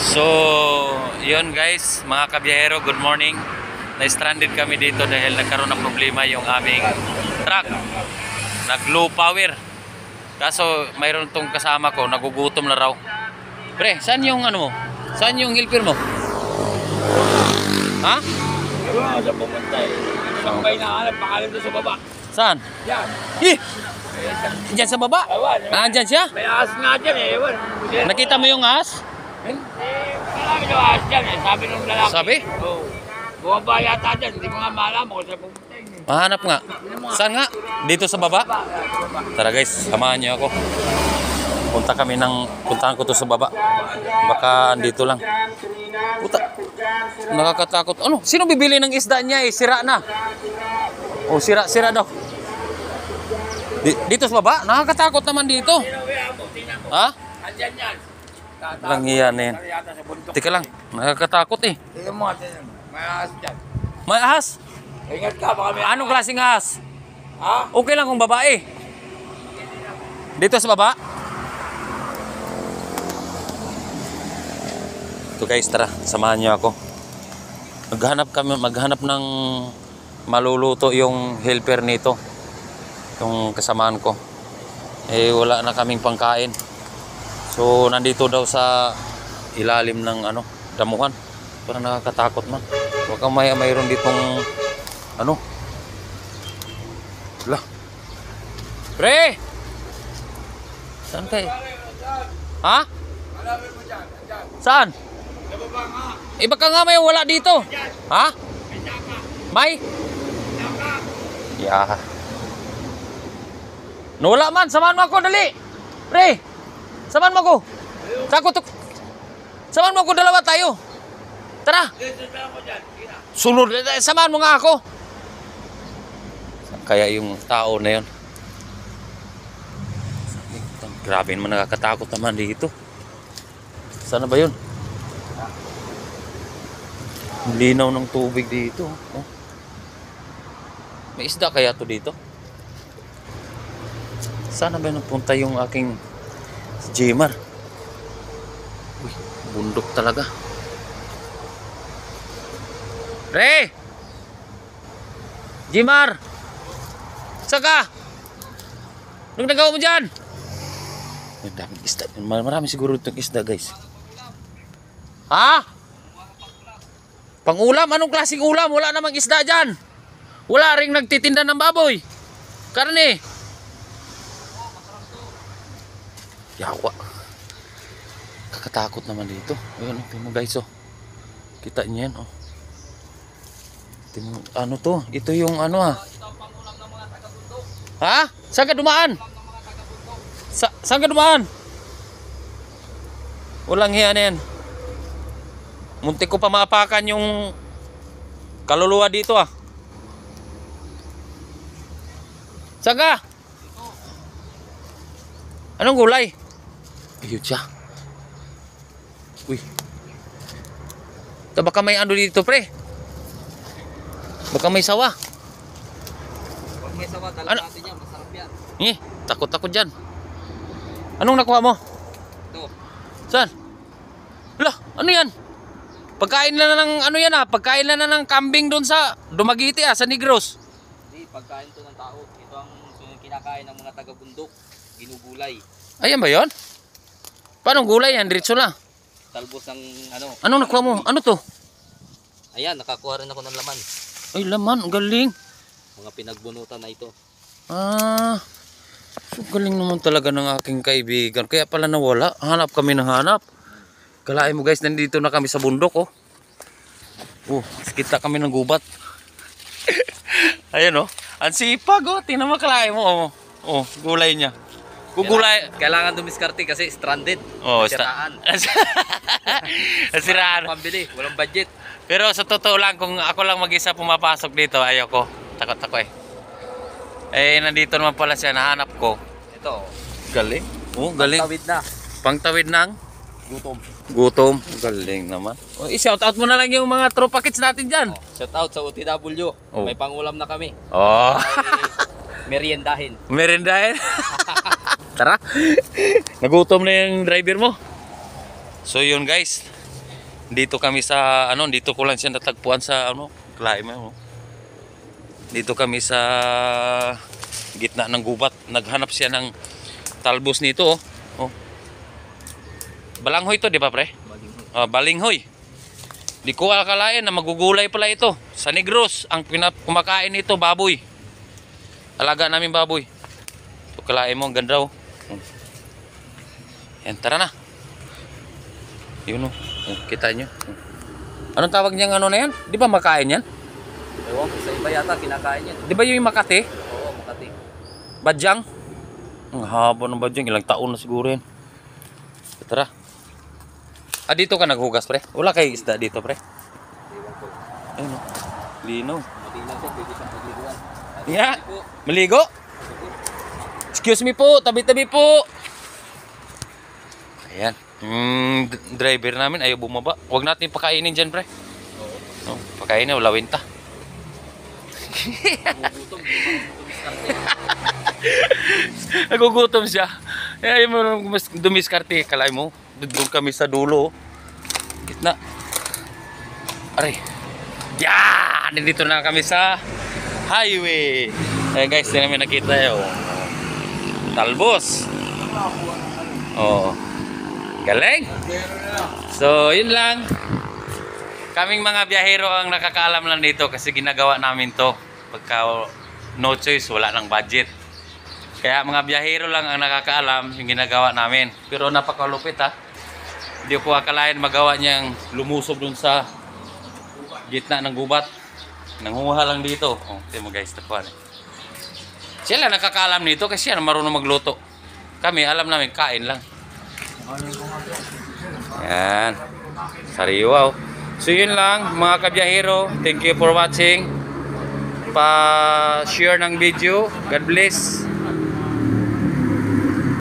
So, yun guys, mga kabiyahero, good morning. Na-stranded kami dito dahil nagkaroon ng problema yung aming truck. Nag-low power. Kaso, mayroon tong kasama ko, nagugutom na raw. Pre, saan yung ano mo? Saan yung helper mo? Ha? Wala sa pumunta eh. Isang may nahanap, pangalan doon sa baba. Saan? Yan. Eh! Diyan sa baba? Ewan. Nandyan siya? May ahas nga dyan eh. Ewan. Nakita mo yung ahas? Marami na ahas dyan eh. Sabi nung lalaki. Sabi? Oo. Bumaba yata dyan. Hindi mo nga malaman kung saan pumunta yun eh. Mahanap nga. Saan nga? Dito sa baba? Tara guys, samahan niyo ako. Puntahan ko to sa baba. Baka andito lang. Puta. Nakakatakot. Ano? Sino bibili ng isda niya eh? Sira na. Oh, sira daw. Dito sa baba? Nakakatakot naman dito. Ha? Andyan yan. Lang yan eh. Yata sa bundok. Teka lang. Nakakatakot eh. Tingnan mo natin. May ahas dyan. May ahas? Ingat ka baka may Anong klaseng ahas? Ha? Okay lang kung babae. Dito sa baba? Ito guys, tara, samahan niyo ako. Maghanap ng maluluto yung helper nito. Yung kasamaan ko. Eh wala na kaming pangkain. So nandito daw sa ilalim ng damuhan. Parang nakakatakot man. Baka mayroon ditong Lah. Pre! Saan kayo? Ha? Saan? Eh baka nga may wala dito. Ha? May? Yeah. Nawala man, samahan mo ako, dali. Pre, samahan mo ako. Samahan mo ako, dalawa tayo. Tara. Sunod, samahan mo nga ako. Kaya yung tao na yun. Grabe naman, nakakatakot naman dito. Sana ba yun? Linaw ng tubig dito. Oh. May isda kaya to dito? Sana ba napunta yung aking Jimar? Uy, bundok talaga. Re! Jimar! Saka! Anong nagawa mo dyan? Ang daming isda. Marami siguro itong isda guys. Ha? Pang-ulam? Anong klaseng ulam? Wala namang isda dyan. Wala ring nagtitinda ng baboy. Karne. Yawa. Kakatakot naman dito. Ayun, tingnan mo guys oh. Kita niyo yan oh. Tingnan mo, ano to? Ito yung Ha? Saan ka dumaan? Saan ka dumaan? Walang hiya na yan. Muntik ko pa maapakan yung kaluluwa dito ah. Saan ka? Anong gulay? Ayun siya. Uy. Baka may dito pre. Baka may sawa. Huwag may sawa, talaga natin yan. Masarap yan. Takot dyan. Anong nakuha mo? Ito. Saan? Lah, ano yan? Pagkain na ng pagkain na ng kambing doon sa Dumaguete sa Negros. Hindi, pagkain to ng tao. Ito ang kinakain ng mga taga-bundok. Ginugulay. Ayan ba yun? Paano gulay yan? Diretso na. Talbos ng Anong nakuha mo? Ano to? Ayan, nakakuha rin ako ng laman. Ay, laman. Ang galing. Mga pinagbunutan na ito. So galing naman talaga ng aking kaibigan. Kaya pala nawala. Hanap kami ng hanap. Kalahin mo guys, nandito na kami sa bundok oh. Oh, kita kami ng gubat. Ayan oh. Ang sipag oh. Tingnan mo, kalahin mo oh. Oh, gulay niya. Gugulay. Kailangan dumiskarte kasi stranded. Oh, siraan. Siraan. Pambili, walang budget. Pero sa totoo lang, kung ako lang mag-isa pumapasok dito, ayoko. Takot ako eh. Eh, nandito naman pala siya, nahanap ko. Ito. Galing. Oh, galing. Tawid na. Pangtawid ng Gutom. Galing naman. Oh, i-shout out mo na lang yung mga tropa kits natin dyan. Shout out sa OTW. Oh. May pangulam na kami. Oh. Meriendahin. Merendahin. Tara. Nagutom na yung driver mo. So yun guys. Dito kami sa ano, dito ko lang siya natagpuan sa ano, Klaim ano. Dito kami sa gitna ng gubat. Naghanap siya ng talbos nito, oh. Oh. Balanghoy to, di ba, pre? Balinghoy. Di ko akalain na magugulay pala ito. Sa Negros, ang kumakain nito, baboy. Alaga namin baboy. So, kalain mo, ang ganda, oh. Yan, tara na. Yun, oh. Kita nyo. Anong tawag niyang ano na yan? Di ba makain yan? Ewan ko, sa iba yata kinakain yan. Di ba yung Makati? Oo, Makati. Badyang? Ang haba ng badyang. Ilang taon na siguro yan. Tara. Dito ka naghugas, pre? Wala kayo isda dito, pre? Ewan ko. Ayun, oh. Lino. Matilang siya, pwede siyang pagliguan. Yeah. Maligo? Excuse me po. Tabi-tabi po. Ayan. Driver namin ayaw bumaba. Huwag natin pakainin dyan, pre. Oo. No, pakainin, wala winta. Gugutom, Nagugutom siya. Ayaw mo dumiskarte. Kalay mo. Doon kami sa dulo. Gitna. Aray. Yan! Dito na kami sa highway. Guys, hindi namin nakita yun. Talbos. Oh. Galing. So, yun lang. Kaming mga biyahero ang nakakaalam lang dito kasi ginagawa namin to. Pagka no choice, wala nang budget. Kaya mga biyahero lang ang nakakaalam yung ginagawa namin. Pero napakalupit, ha. Hindi ko akalain magawa niyang lumusob dun sa gitna ng gubat. Nanguha lang dito. Oh, tingnan mo guys, takuan. Siya lang nakakaalam nito kasi siya marunong magluto. Kami, alam namin, kain lang. Yan. Sariwa, oh. So yun lang mga kabiyahero. Thank you for watching. Pa-share ng video. God bless.